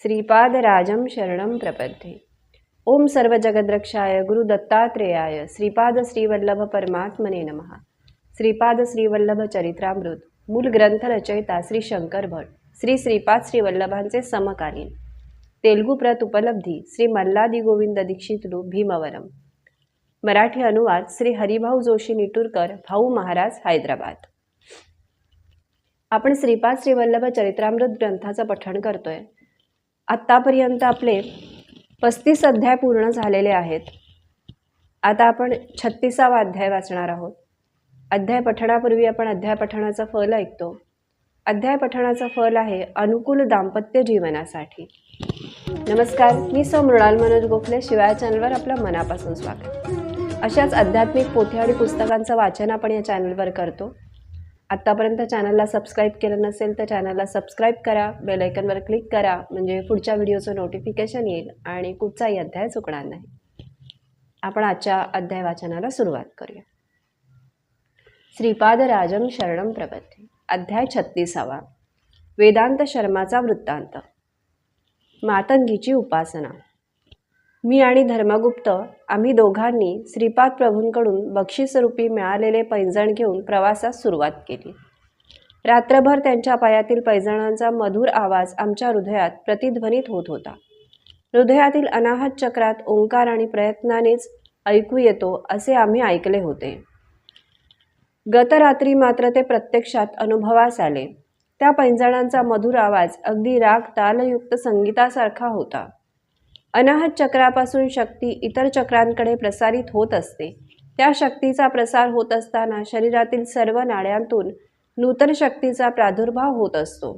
श्रीपादराजं शरणं प्रपद्ये। ओम सर्व जगद्रक्षाय गुरु दत्तात्रेयाय श्रीपाद श्रीवल्लभ परमात्मने नमः। श्रीपाद श्रीवल्लभ चरित्रामृत मूल ग्रंथ रचयिता श्री शंकर भट श्री श्रीपाद श्रीवल्लभांचे समकालीन तेलुगू प्रत उपलब्धी श्री मल्लादी गोविंद दीक्षितलू भीमवरम। मराठी अनुवाद श्री हरिभाऊ जोशी निटूरकर भाऊ महाराज हैदराबाद। आपण श्रीपाद श्रीवल्लभ चरित्रामृत ग्रंथाचं पठण करतोय। आत्तापर्यंत आपले 35 अध्याय पूर्ण झालेले आहेत। आता आपण 36वा अध्याय वाचणार आहोत। अध्याय पठणापूर्वी आपण अध्याय पठणाचं फल ऐकतो। अध्याय पठणाचं फल आहे अनुकूल दाम्पत्य जीवनासाठी। नमस्कार, मी मृणाल मनोज गोखले शिवाय चॅनलवर आपलं मनापासून स्वागत। अशाच आध्यात्मिक पोथी आणि पुस्तकांचं वाचन आपण या चॅनलवर करतो। आत्तापर्यंत चॅनलला सबस्क्राईब केलं नसेल तर चॅनलला सबस्क्राईब करा, बेल आयकॉनवर क्लिक करा, म्हणजे पुढच्या व्हिडिओचं नोटिफिकेशन येईल आणि कुठचाही अध्याय चुकणार नाही। आपण आजच्या अध्याय वाचनाला सुरुवात करूया। श्रीपादराजं शरणं प्रपद्ये। अध्याय 36वा। वेदांत शर्माचा वृत्तांत। मातंगीची उपासना। मी आणि धर्मगुप्त आम्ही दोघांनी श्रीपाद प्रभूंकडून बक्षीसरूपी मिळालेले पैंजण घेऊन प्रवासास सुरुवात केली। रात्रभर त्यांच्या पायातील पैंजणांचा मधुर आवाज आमच्या हृदयात प्रतिध्वनित होत होता। हृदयातील अनाहत चक्रात ओंकार आणि प्रयत्नानेच ऐकू येतो असे आम्ही ऐकले होते। गत रात्री मात्र ते प्रत्यक्षात अनुभवास आले। त्या पैंजणांचा मधुर आवाज अगदी राग तालयुक्त संगीतासारखा होता। अनाहत चक्रापासून शक्ती इतर चक्रांकडे प्रसारित होत असते। त्या शक्तीचा प्रसार होत असताना शरीरातील सर्व नाड्यांतून नूतन शक्तीचा प्रादुर्भाव होत असतो।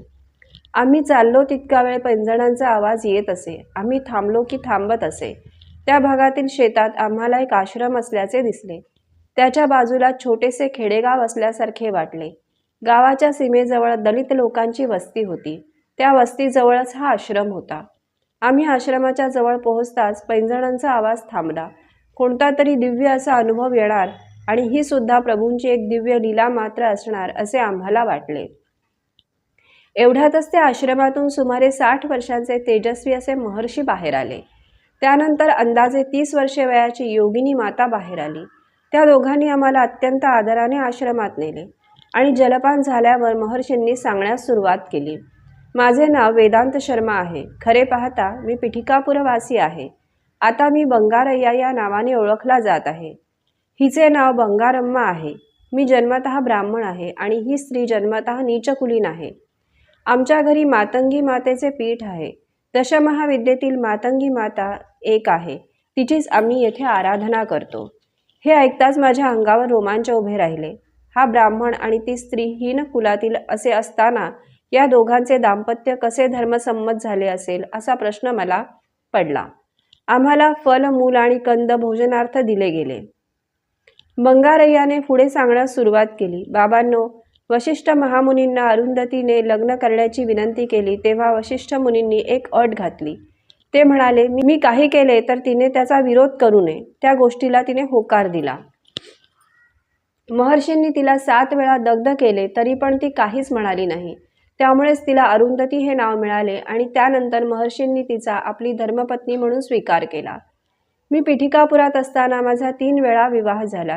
आम्ही चाललो तितका वेळ पैंजणांचा आवाज येत असे। आम्ही थांबलो की थांबत असे। त्या भागातील शेतात आम्हाला एक आश्रम असल्याचे दिसले। त्याच्या बाजूला छोटेसे खेडेगाव असल्यासारखे वाटले। गावाच्या सीमेजवळ दलित लोकांची वस्ती होती। त्या वस्तीजवळच हा आश्रम होता। आम्ही आश्रमाच्या जवळ पोहोचताच पैंजणांचा आवाज थांबला। कोणता तरी दिव्य असा अनुभव येणार आणि ही सुद्धा प्रभूंची एक दिव्य लीला मात्र असणार असे आम्हाला वाटले। एवढ्यातच त्या आश्रमातून सुमारे 60 वर्षांचे तेजस्वी असे महर्षी बाहेर आले। त्यानंतर अंदाजे 30 वर्षे वयाची योगिनी माता बाहेर आली। त्या दोघांनी आम्हाला अत्यंत आदराने आश्रमात नेले आणि जलपान झाल्यावर महर्षींनी सांगण्यास सुरुवात केली। माझे नाव वेदांत शर्मा आहे। खरे पाहता मी पिठिकापुरवासी आहे। आता मी बंगारय्या या नावाने ओळखला जात आहे। हिचे नाव बंगारम्मा आहे। मी जन्मतः ब्राह्मण आहे आणि ही स्त्री जन्मतः नीचकुलीन आहे। आमच्या घरी मातंगी मातेचे पीठ आहे। दशमहाविद्येतील मातंगी माता एक आहे, तिचीच आम्ही येथे आराधना करतो। हे ऐकताच माझ्या अंगावर रोमांच उभे राहिले। हा ब्राह्मण आणि ती स्त्री हीन कुलातील असे असताना या दोघांचे दाम्पत्य कसे धर्मसंमत झाले असेल असा प्रश्न मला पडला। आम्हाला फल, मूल आणि कंद भोजनार्थ दिले गेले। बंगारय्याने पुढे सांगण्यास सुरुवात केली। बाबांनो, वशिष्ठ महामुनींना अरुंधतीने लग्न करण्याची विनंती केली तेव्हा वशिष्ठ मुनींनी एक अट घातली। ते म्हणाले, मी काही केले तर तिने त्याचा विरोध करू नये। त्या गोष्टीला तिने होकार दिला। महर्षींनी तिला 7 वेळा दग्ध केले तरी पण ती काहीच म्हणाली नाही। त्यामुळेच तिला अरुंधती हे नाव मिळाले आणि त्यानंतर महर्षींनी तिचा आपली धर्मपत्नी म्हणून स्वीकार केला। मी पिठिकापुरात असताना माझा 3 वेळा विवाह झाला।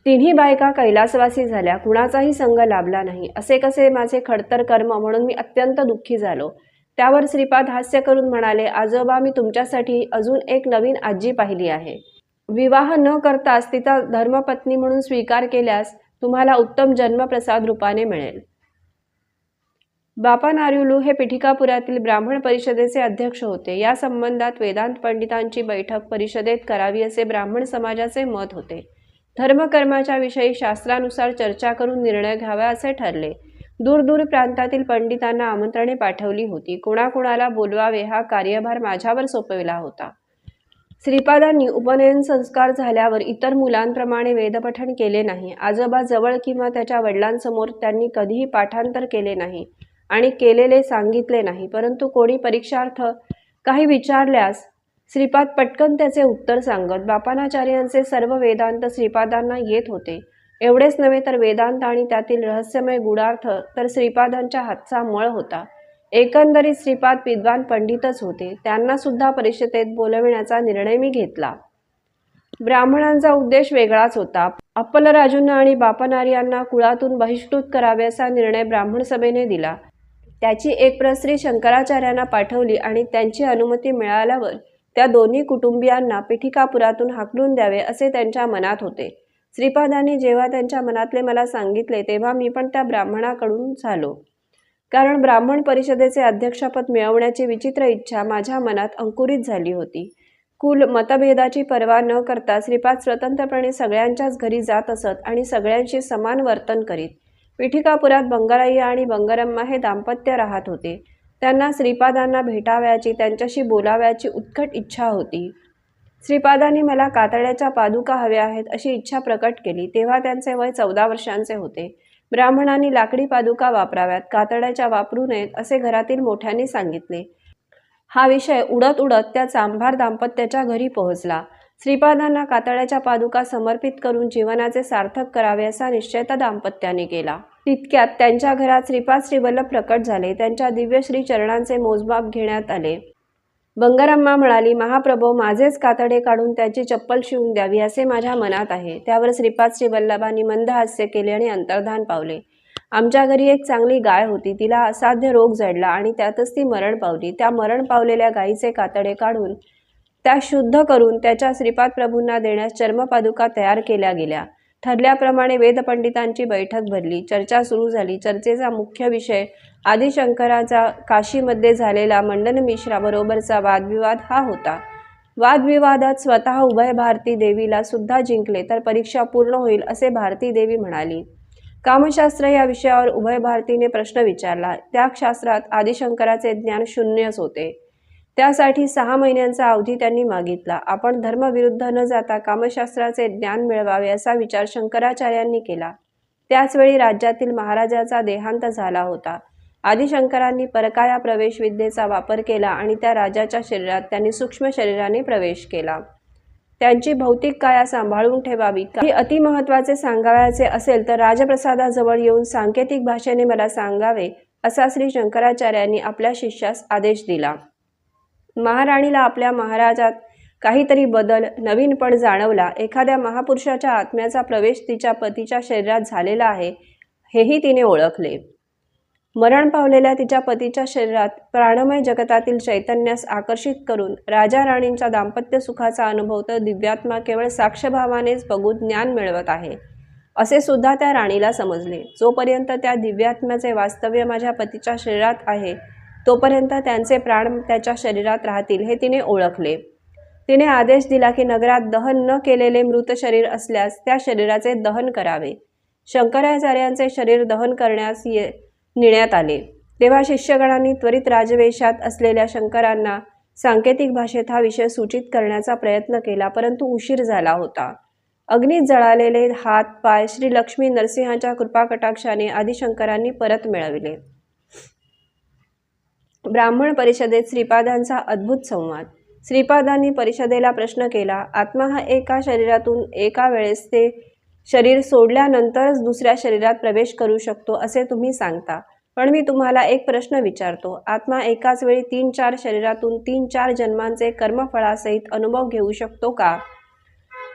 तिन्ही बायका कैलासवासी झाल्या। कुणाचाही संग लाभला नाही। असे कसे माझे खडतर कर्म म्हणून मी अत्यंत दुःखी झालो। त्यावर श्रीपाद हास्य करून म्हणाले, आजोबा, मी तुमच्यासाठी अजून एक नवीन आजी पाहिली आहे। विवाह न करताच तिचा धर्मपत्नी म्हणून स्वीकार केल्यास तुम्हाला उत्तम जन्मप्रसाद रूपाने मिळेल। बापा नार्युलू हे पिठिकापुरातील ब्राह्मण परिषदेचे अध्यक्ष होते। या संबंधात वेदांत पंडितांची बैठक परिषदेत करावी असे ब्राह्मण समाजाचे मत होते। धर्मकर्माच्या विषयी शास्त्रानुसार चर्चा करून निर्णय घ्यावा असे ठरले। दूरदूर प्रांतातील पंडितांना आमंत्रणे पाठवली होती। कोणाकोणाला बोलवावे हा कार्यभार माझ्यावर सोपविला होता। श्रीपादांनी उपनयन संस्कार झाल्यावर इतर मुलांप्रमाणे वेदपठण केले नाही। आजोबा जवळ किंवा त्याच्या वडिलांसमोर त्यांनी कधीही पाठांतर केले नाही आणि केलेले सांगितले नाही। परंतु कोणी परीक्षार्थ काही विचारल्यास श्रीपाद पटकन त्याचे उत्तर सांगत। बापानाचार्यांचे सर्व वेदांत श्रीपादांना येत होते। एवढेच नव्हे तर वेदांत आणि त्यातील रहस्यमय गुडार्थ तर श्रीपादांच्या हातचा मळ होता। एकंदरीत श्रीपाद विद्वान पंडितच होते. त्यांना सुद्धा परिषदेत बोलविण्याचा निर्णय मी घेतला. ब्राह्मणांचा उद्देश वेगळाच होता. अप्पलराजूंना आणि बापनारी यांना कुळातून बहिष्कृत करावे असा निर्णय ब्राह्मण सभेने दिला. त्याची एक प्रत श्री शंकराचार्यांना पाठवली आणि त्यांची अनुमती मिळाल्यावर त्या दोन्ही कुटुंबियांना पिठिकापुरातून हाकलून द्यावे असे त्यांच्या मनात होते. श्रीपादांनी जेव्हा त्यांच्या मनातले मला सांगितले तेव्हा मी पण त्या ब्राह्मणाकडून झालो. कारण ब्राह्मण परिषदेचे अध्यक्षपद मिळवण्याची विचित्र इच्छा माझ्या मनात अंकुरित झाली होती. कुल मतभेदाची पर्वा न करता श्रीपाद स्वतंत्रपणे सगळ्यांच्याच घरी जात असत आणि सगळ्यांशी समान वर्तन करीत. पिठिकापुरात बंगारय्या आणि बंगारम्मा हे दाम्पत्य राहत होते. त्यांना श्रीपादांना भेटावयाची, त्यांच्याशी बोलावयाची उत्कट इच्छा होती. श्रीपादांनी मला कातड्याच्या पादुका हव्या आहेत अशी इच्छा प्रकट केली. तेव्हा त्यांचे वय 14 वर्षांचे होते. ब्राह्मणांनी लाकडी पादुका वापराव्यात, कातड्याच्या वापरू नयेत असे घरातील मोठ्यांनी सांगितले. हा विषय उडत उडत त्या चांभार दाम्पत्याच्या घरी पोहोचला. श्रीपादांना कातड्याच्या पादुका समर्पित करून जीवनाचे सार्थक करावे असा निश्चय त्या दाम्पत्याने केला. तितक्यात त्यांच्या घरात श्रीपाद श्रीवल्लभ प्रकट झाले. त्यांच्या दिव्य श्री चरणांचे मोजमाप घेण्यात आले. बंगारम्मा म्हणाली, महाप्रभो, माझेच कातडे काढून त्याची चप्पल शिवून द्यावी असे माझ्या मनात आहे. त्यावर श्रीपाद श्रीवल्लभांनी मंद हास्य केले आणि अंतर्धान पावले. आमच्या घरी एक चांगली गाय होती. तिला असाध्य रोग जडला आणि त्यातच ती मरण पावली. त्या मरण पावलेल्या गायीचे कातडे काढून त्या शुद्ध करून त्याच्या श्रीपाद प्रभूंना देण्यास चर्मपादुका तयार केल्या गेल्या. ठरल्याप्रमाणे वेदपंडितांची बैठक भरली. चर्चा सुरू झाली. चर्चेचा मुख्य विषय आदिशंकराचा काशीमध्ये झालेला मंडन मिश्राबरोबरचा वादविवाद हा होता. वादविवादात स्वतः उभय भारती देवीला सुद्धा जिंकले तर परीक्षा पूर्ण होईल असे भारती देवी म्हणाली. कामशास्त्र या विषयावर उभय भारतीने प्रश्न विचारला. त्या शास्त्रात आदिशंकराचे ज्ञान शून्यच होते. त्यासाठी 6 महिन्यांचा अवधी त्यांनी मागितला. आपण धर्मविरुद्ध न जाता कामशास्त्राचे ज्ञान मिळवावे असा विचार शंकराचार्यांनी केला. त्याचवेळी राज्यातील महाराजाचा देहांत झाला होता. आदिशंकरांनी परकाया प्रवेश विद्येचा वापर केला आणि त्या राजाच्या शरीरात त्यांनी सूक्ष्म शरीराने प्रवेश केला. त्यांची भौतिक काया सांभाळून ठेवावी. काही अतिमहत्वाचे सांगावयाचे असेल तर राजप्रसादाजवळ येऊन सांकेतिक भाषेने मला सांगावे असा श्री शंकराचार्यांनी आपल्या शिष्यास आदेश दिला. महाराणीला आपल्या महाराजात काहीतरी बदल, नवीनपण जाणवला. एखाद्या महापुरुषाच्या आत्म्याचा प्रवेश तिच्या पतीच्या शरीरात झालेला आहे हेही तिने ओळखले. मरण पावलेल्या तिच्या पतीच्या शरीरात प्राणमय जगतातील चैतन्यास आकर्षित करून राजा राणींच्या दाम्पत्य सुखाचा अनुभव तर दिव्यात्मा केवळ साक्षभावानेच बघून ज्ञान मिळवत आहे असे सुद्धा त्या राणीला समजले. जोपर्यंत त्या दिव्यात्म्याचे वास्तव्य माझ्या पतीच्या शरीरात आहे तोपर्यंत त्यांचे प्राण त्याच्या शरीरात राहतील हे तिने ओळखले. तिने आदेश दिला की नगरात दहन न केलेले मृत शरीर असल्यास त्या शरीराचे दहन करावे. शंकराचार्यांचे शरीर दहन करण्यास नेण्यात आले. तेव्हा शिष्यगणांनी त्वरित राजवेशात असलेल्या शंकरांना सांकेतिक भाषेत हा विषय सूचित करण्याचा प्रयत्न केला, परंतु उशीर झाला होता. अग्नीत जळालेले हात पाय श्री लक्ष्मी नरसिंहाच्या कृपाकटाक्षाने आदिशंकरांनी परत मिळविले. ब्राह्मण परिषदेत श्रीपादांचा अद्भुत संवाद. श्रीपादांनी परिषदेला प्रश्न केला, आत्मा हा एका शरीरातून एका वेळेस ते शरीर सोडल्यानंतरच दुसऱ्या शरीरात प्रवेश करू शकतो असे तुम्ही सांगता, पण मी तुम्हाला एक प्रश्न विचारतो. आत्मा एकाच वेळी 3-4 शरीरातून 3-4 जन्मांचे कर्मफळासहित अनुभव घेऊ शकतो का?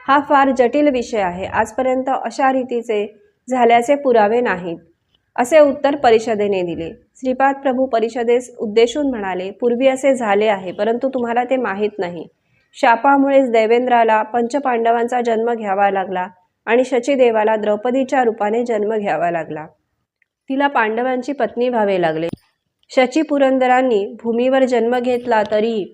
हा फार जटिल विषय आहे. आजपर्यंत अशा रीतीचे झाल्याचे पुरावे नाहीत असे उत्तर परिषदेने दिले. श्रीपाद प्रभू परिषदेस उद्देशून म्हणाले, पूर्वी असे झाले आहे, परंतु तुम्हाला ते माहीत नाही. शापामुळेच देवेंद्राला पंचपांडवांचा जन्म घ्यावा लागला आणि शचीदेवाला द्रौपदीच्या रूपाने जन्म घ्यावा लागला. तिला पांडवांची पत्नी व्हावे लागले. शची पुरंदरांनी भूमीवर जन्म घेतला तरी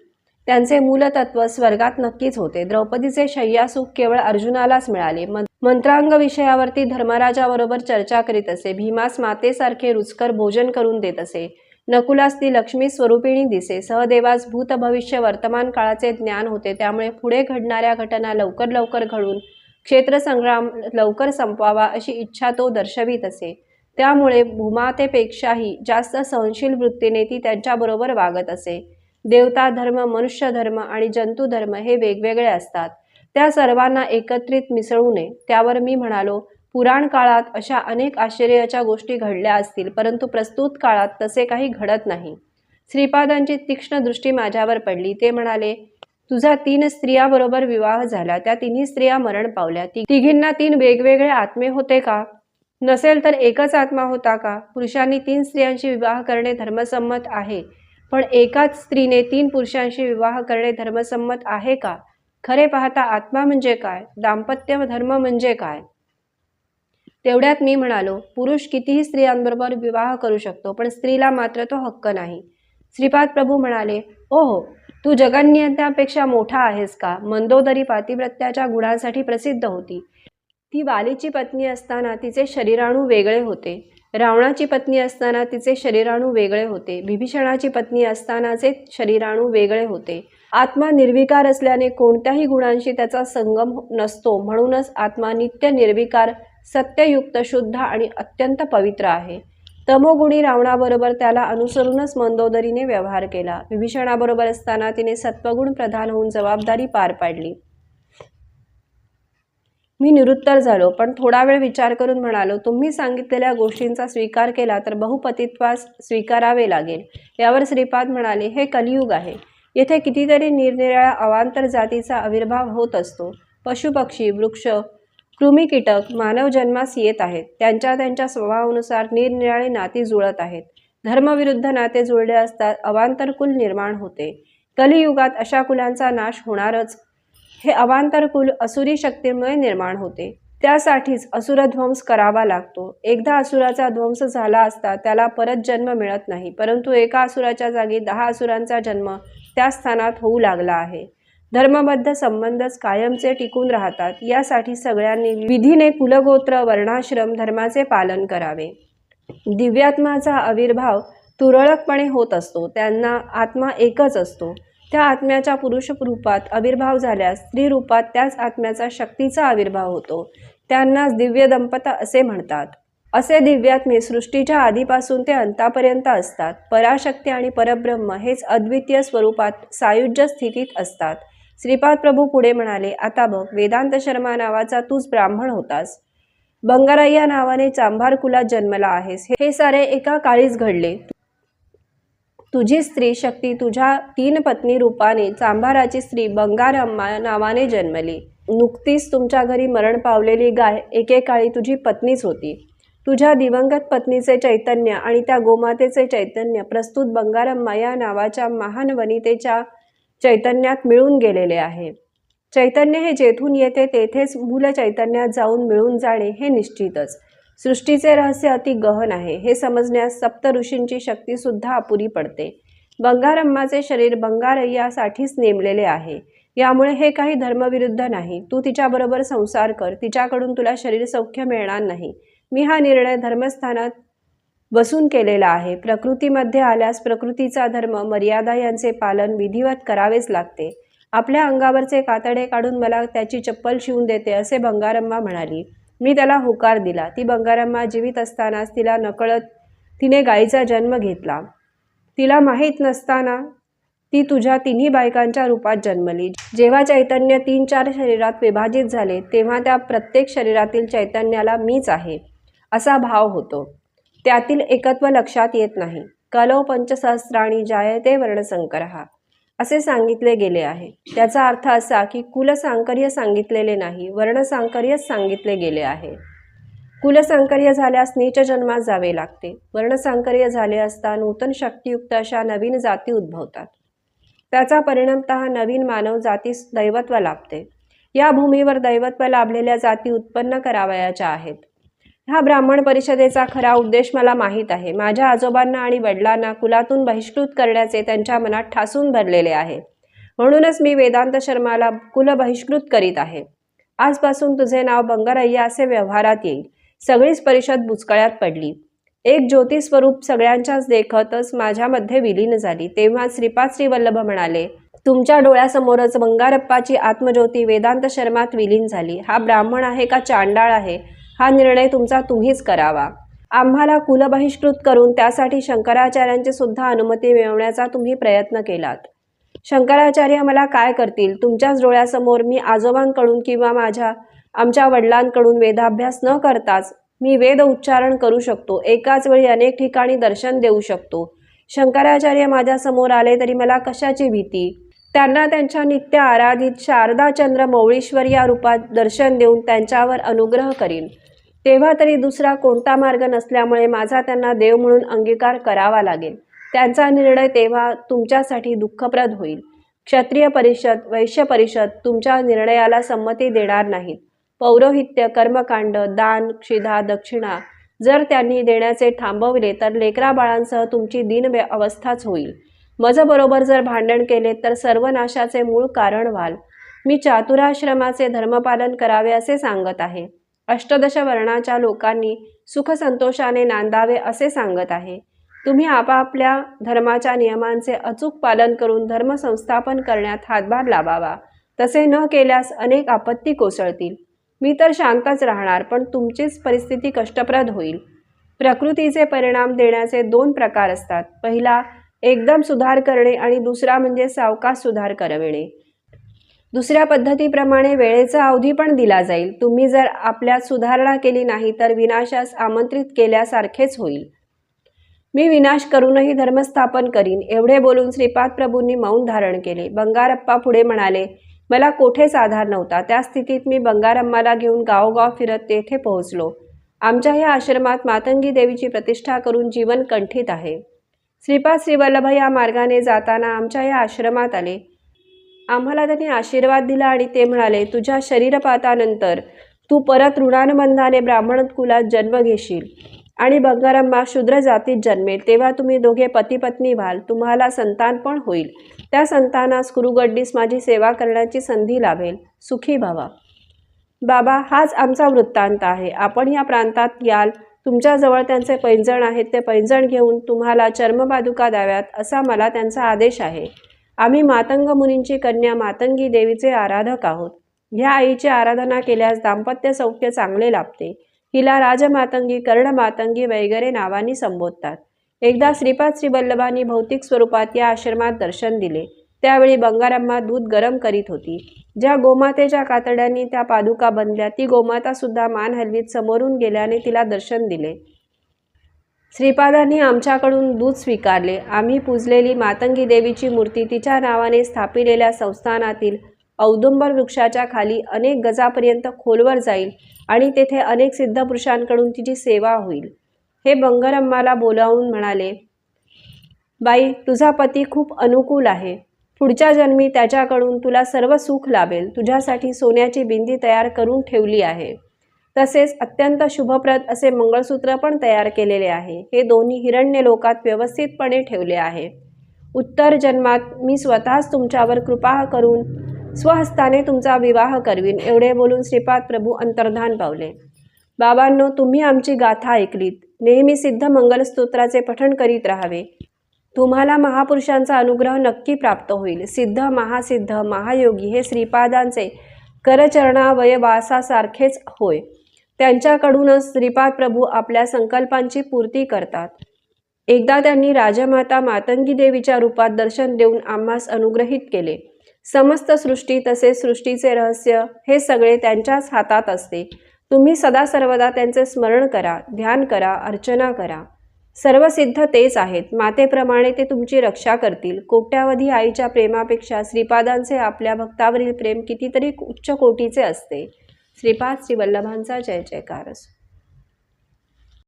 त्यांचे मूलतत्व स्वर्गात नक्कीच होते. द्रौपदीचे शय्यासुख केवळ अर्जुनालाच मिळाले. मंत्रांग विषयावरती धर्मराजाबरोबर चर्चा करीत असे. भीमास मातेसारखे रुचकर भोजन करून देत असे. नकुलास ती लक्ष्मी स्वरूपिणी दिसे. सहदेवास भूत भविष्य वर्तमान काळाचे ज्ञान होते. त्यामुळे पुढे घडणाऱ्या घटना लवकर लवकर घडून क्षेत्रसंग्राम लवकर संपवावा अशी इच्छा तो दर्शवित असे. त्यामुळे भूमातेपेक्षाही जास्त सहनशील वृत्तीने ती त्यांच्याबरोबर वागत असे. देवता धर्म, मनुष्य धर्म आणि जंतू धर्म हे वेगवेगळे असतात. त्या सर्वांना एकत्रित मिसळू नये. त्यावर मी म्हणालो, पुराण काळात अशा अनेक आश्चर्याच्या गोष्टी घडल्या असतील, परंतु प्रस्तुत काळात तसे काही घडत नाही. श्रीपादांची तीक्ष्ण दृष्टी माझ्यावर पडली. ते म्हणाले, तुझा 3 स्त्रियाबरोबर विवाह झाला, त्या तिन्ही स्त्रिया मरण पावल्या. तिघींना 3 वेगवेगळे आत्मे होते का? नसेल तर एकच आत्मा होता का? पुरुषांनी 3 स्त्रियांशी विवाह करणे धर्मसंमत आहे, पण एकाच स्त्रीने 3 पुरुषांशी विवाह करणे धर्मसंमत आहे का? खरे पाहता आत्मा म्हणजे काय? दाम्पत्य धर्म म्हणजे काय? तेवढ्यात मी म्हणालो, पुरुष कितीही स्त्रियांबरोबर विवाह करू शकतो, पण स्त्रीला मात्र तो हक्क नाही. श्रीपाद प्रभू म्हणाले, ओहो, तू जगन्यतेपेक्षा मोठा आहेस का? मंदोदरी पातिव्रत्याच्या गुणांसाठी प्रसिद्ध होती. ती वालीची पत्नी असताना तिचे शरीराणू वेगळे होते. रावणाची पत्नी असताना तिचे शरीराणू वेगळे होते. विभीषणाची पत्नी असतानाचे शरीराणू वेगळे होते. आत्मा निर्विकार असल्याने कोणत्याही गुणांशी त्याचा संगम नसतो. म्हणूनच आत्मा नित्य निर्विकार, सत्ययुक्त, शुद्ध आणि अत्यंत पवित्र आहे. तमोगुणी रावणाबरोबर त्याला अनुसरूनच मंदोदरीने व्यवहार केला. विभीषणाबरोबर असताना तिने सत्वगुण प्रधान होऊन जबाबदारी पार पाडली. मी निरुत्तर झालो, पण थोडा वेळ विचार करून म्हणालो, तुम्ही सांगितलेल्या गोष्टींचा स्वीकार केला तर बहुपतित्वास स्वीकारावे लागेल. यावर श्रीपाद म्हणाले, हे कलियुग आहे. येथे कितीतरी निरनिराळ्या अवांतर जातीचा आविर्भाव होत असतो. पशुपक्षी, वृक्ष, कृमी, कीटक मानव जन्मास येत आहेत. त्यांच्या त्यांच्या स्वभावानुसार निरनिराळे नाती जुळत आहेत. धर्मविरुद्ध नाते जुळले असतात अवांतर कुल निर्माण होते. कलियुगात अशा कुलांचा नाश होणारच. हे अवांतर कुल असुरी शक्तीमुळे निर्माण होते. त्यासाठीच असुरध्वंस करावा लागतो. एकदा असुराचा ध्वंस झाला असता त्याला परत जन्म मिळत नाही, परंतु एका असुराच्या जागी 10 असुरांचा जन्म त्या स्थानात होऊ लागला आहे. धर्मबद्ध संबंधच कायमचे टिकून राहतात. यासाठी सगळ्यांनी विधीने कुलगोत्र, वर्णाश्रम, धर्माचे पालन करावे. दिव्यात्माचा आविर्भाव तुरळकपणे होत असतो. त्यांना आत्मा एकच असतो. त्या आत्म्याच्या पुरुष रूपात आविर्भाव झाल्यास स्त्री रूपात त्याच आत्म्याचा शक्तीचा आविर्भाव होतो. त्यांनाच दिव्य दंपत असे म्हणतात. असे दिव्यात्मे सृष्टीच्या आधीपासून ते अंतापर्यंत असतात. पराशक्ती आणि परब्रह्म हेच अद्वितीय स्वरूपात सायुज्य स्थितीत असतात. श्रीपाद प्रभू पुढे म्हणाले, आता बघ, वेदांत शर्मा नावाचा तूच ब्राह्मण होतास. बंगारय्या नावाने चांभार कुलात जन्मला आहेस. हे सारे एका काळीच घडले. तुझी स्त्री शक्ती तुझ्या 3 पत्नी रूपाने चांभाराची स्त्री बंगारम्मा नावाने जन्मली. नुकतीच तुमच्या घरी मरण पावलेली गाय एकेकाळी तुझी पत्नीच होती. तुझ्या दिवंगत पत्नीचे चैतन्य आणि त्या गोमातेचे चैतन्य प्रस्तुत बंगारम्मा या नावाच्या महान वनितेच्या चैतन्यात मिळून गेलेले आहे. चैतन्य हे जेथून येते तेथेच मूल चैतन्यात जाऊन मिळून जाणे हे निश्चितच. सृष्टीचे रहस्य अति गहन आहे. हे समजण्यास सप्त ऋषींची शक्तीसुद्धा अपुरी पडते. बंगारम्माचे शरीर बंगारय्यासाठीच नेमलेले आहे. यामुळे हे काही धर्मविरुद्ध नाही. तू तिच्याबरोबर संसार कर. तिच्याकडून तुला शरीर सौख्य मिळणार नाही. मी हा निर्णय धर्मस्थानात बसून केलेला आहे. प्रकृतीमध्ये आल्यास प्रकृतीचा धर्म, मर्यादा यांचे पालन विधिवत करावेच लागते. आपल्या अंगावरचे कातडे काढून मला त्याची चप्पल शिवून देते असे बंगारम्मा म्हणाली. मी त्याला होकार दिला. ती बंगारम्मा जीवित असतानाच तिला नकळत तिने गायीचा जन्म घेतला. तिला माहीत नसताना ती तुझ्या 3 बायकांच्या रूपात जन्मली. जेव्हा चैतन्य 3-4 शरीरात विभाजित झाले तेव्हा त्या प्रत्येक शरीरातील चैतन्याला मीच आहे असा भाव होतो. त्यातील एकत्व लक्षात येत नाही. कलौ पंचसहस्राणि जायते वर्णसंकरः असे सांगितले गेले आहे. त्याचा अर्थ असा की कुलसांकर्य सांगितलेले नाही, वर्णसांकर्यच सांगितले गेले आहे. कुलसांकर्य झाल्यास नीच जन्मात जावे लागते. वर्णसांकर्य झाले असता नूतन शक्तियुक्त अशा नवीन जाती उद्भवतात. त्याचा परिणामतः नवीन मानव जातीस दैवत्व लाभते. या भूमीवर दैवत्व लाभलेल्या जाती उत्पन्न करावयाच्या आहेत. हा ब्राह्मण परिषदेचा खरा उद्देश मला माहीत आहे. माझ्या आजोबांना आणि वडिलांना कुलातून बहिष्कृत करण्याचे त्यांच्या मनात ठासून भरलेले आहे. म्हणूनच मी वेदांत शर्माला कुल बहिष्कृत करीत आहे. आजपासून तुझे नाव बंगारय्या असे व्यवहारात येईल. सगळीच परिषद बुचकळ्यात पडली. एक ज्योती स्वरूप सगळ्यांच्याच देखतच माझ्यामध्ये विलीन झाली. तेव्हा श्रीपाद श्रीवल्लभ म्हणाले, तुमच्या डोळ्यासमोरच बंगारप्पाची आत्मज्योती वेदांत शर्मात विलीन झाली. हा ब्राह्मण आहे का चांडाळ आहे हा निर्णय तुमचा तुम्हीच करावा. आम्हाला कुलबहिष्कृत करून त्यासाठी शंकराचार्यांची सुद्धा अनुमती मिळवण्याचा तुम्ही प्रयत्न केलात. शंकराचार्य मला काय करतील? तुमच्याच डोळ्यासमोर मी आजोबांकडून किंवा आमच्या वडिलांकडून वेदाभ्यास न करताच मी वेद उच्चारण करू शकतो. एकाच वेळी अनेक ठिकाणी दर्शन देऊ शकतो. शंकराचार्य माझ्यासमोर आले तरी मला कशाची भीती? त्यांना त्यांच्या नित्य आराधित शारदाचंद्र मौळीश्वर या रूपात दर्शन देऊन त्यांच्यावर अनुग्रह करीन. तेव्हा तरी दुसरा कोणता मार्ग नसल्यामुळे माझा त्यांना देव म्हणून अंगीकार करावा लागेल. त्यांचा निर्णय तेव्हा तुमच्यासाठी दुःखप्रद होईल. क्षत्रिय परिषद, वैश्य परिषद तुमच्या निर्णयाला संमती देणार नाहीत. पौरोहित्य, कर्मकांड, दान, क्षिधा, दक्षिणा जर त्यांनी देण्याचे थांबवले तर लेकराबाळांसह तुमची दीन अवस्थाच होईल. मजबरोबर जर भांडण केले तर सर्वनाशाचे मूळ कारण व्हाल. मी चातुराश्रमाचे धर्मपालन करावे असे सांगत आहे. अष्टदश वर्णाच्या लोकांनी सुखसंतोषाने नांदावे असे सांगत आहे. तुम्ही आपापल्या धर्माच्या नियमांचे अचूक पालन करून धर्मसंस्थापन करण्यात हातभार लावावा. तसे न केल्यास अनेक आपत्ती कोसळतील. मी तर शांतच राहणार, पण तुमचीच परिस्थिती कष्टप्रद होईल. प्रकृतीचे परिणाम देण्याचे 2 प्रकार असतात. पहिला एकदम सुधार करणे आणि दुसरा म्हणजे सावकाश सुधार करविणे. दुसऱ्या पद्धतीप्रमाणे वेळेचा अवधी पण दिला जाईल. तुम्ही जर आपल्यात सुधारणा केली नाही तर विनाशास आमंत्रित केल्यासारखेच होईल. मी विनाश करूनही धर्मस्थापन करीन. एवढे बोलून श्रीपाद प्रभूंनी मौन धारण केले. बंगारप्पा पुढे म्हणाले, मला कोठेच आधार नव्हता. त्या स्थितीत मी बंगारम्माला घेऊन गावोगाव फिरत तेथे पोहोचलो. आमच्या या आश्रमात मातंगी देवीची प्रतिष्ठा करून जीवन कंठित आहे. श्रीपाद श्रीवल्लभ या मार्गाने जाताना आमच्या या आश्रमात आले. आम्हाला त्यांनी आशीर्वाद दिला आणि ते म्हणाले, तुझ्या शरीरपातानंतर तू परत ऋणानुबंधाने ब्राह्मण कुलात जन्म घेशील आणि बंगारम्मा शूद्र जातीत जन्मेल. तेव्हा तुम्ही दोघे पती पत्नी व्हाल. तुम्हाला संतान पण होईल. त्या संतानास कुरुगड्डीस माझी सेवा करण्याची संधी लाभेल. सुखी भवा. बाबा, हाच आमचा वृत्तांत आहे. आपण या प्रांतात याल. तुमच्याजवळ त्यांचे पैंजण आहेत. ते पैंजण घेऊन तुम्हाला चर्मपादुका द्याव्यात असा मला त्यांचा आदेश आहे. आम्ही मातंग मुनींची कन्या मातंगी देवीचे आराधक आहोत. ह्या आईची आराधना केल्यास दाम्पत्य सौख्य चांगले लाभते. हिला राजमातंगी, कर्णमातंगी वगैरे नावांनी संबोधतात. एकदा श्रीपाद श्रीवल्लभांनी भौतिक स्वरूपात या आश्रमात दर्शन दिले. त्यावेळी बंगारम्मा दूध गरम करीत होती. ज्या गोमातेच्या कातड्यांनी त्या पादुका बनल्या ती गोमाता सुद्धा मान हलवीत समोरून गेल्याने तिला दर्शन दिले. श्रीपादांनी आमच्याकडून दूध स्वीकारले. आम्ही पूजलेली मातंगी देवीची मूर्ती तिच्या नावाने स्थापिलेल्या संस्थानातील औदुंबर वृक्षाच्या खाली अनेक गजापर्यंत खोलवर जाईल आणि तेथे अनेक सिद्धपुरुषांकडून तिची सेवा होईल. हे बंगारम्माला बोलावून म्हणाले, बाई, तुझा पती खूप अनुकूल आहे. पुढच्या जन्मी त्याच्याकडून तुला सर्व सुख लाभेल. तुझ्यासाठी सोन्याची बिंदी तयार करून ठेवली आहे. तसेच अत्यंत शुभप्रद असे मंगळसूत्र पण तयार केलेले आहे. हे दोन्ही हिरण्य लोकात व्यवस्थितपणे ठेवले आहे. उत्तर जन्मात मी स्वतःच तुमच्यावर कृपा करून स्वहस्ताने तुमचा विवाह करवीन. एवढे बोलून श्रीपाद प्रभू अंतर्धान पावले. बाबांनो, तुम्ही आमची गाथा ऐकलीत. नेहमी सिद्ध मंगलस्तोत्राचे पठण करीत राहावे. तुम्हाला महापुरुषांचा अनुग्रह नक्की प्राप्त होईल. सिद्ध, महासिद्ध, महायोगी हे श्रीपादांचे करचरणावयवासासारखेच होय. त्यांच्याकडूनच श्रीपाद प्रभू आपल्या संकल्पांची पूर्ती करतात. एकदा त्यांनी राजमाता मातंगी देवीच्या रूपात दर्शन देऊन आम्हास अनुग्रहित केले. समस्त सृष्टी तसेच सृष्टीचे रहस्य हे सगळे त्यांच्याच हातात असते. तुम्ही सदा सर्वदा त्यांचे स्मरण करा, ध्यान करा, अर्चना करा. सर्व सिद्ध तेच आहेत. मातेप्रमाणे ते तुमची रक्षा करतील. कोट्यावधी आईच्या प्रेमापेक्षा श्रीपादांचे आपल्या भक्तावरील प्रेम कितीतरी उच्च कोटीचे असते. श्रीपाद श्रीवल्लभांचा जय जयकार असो.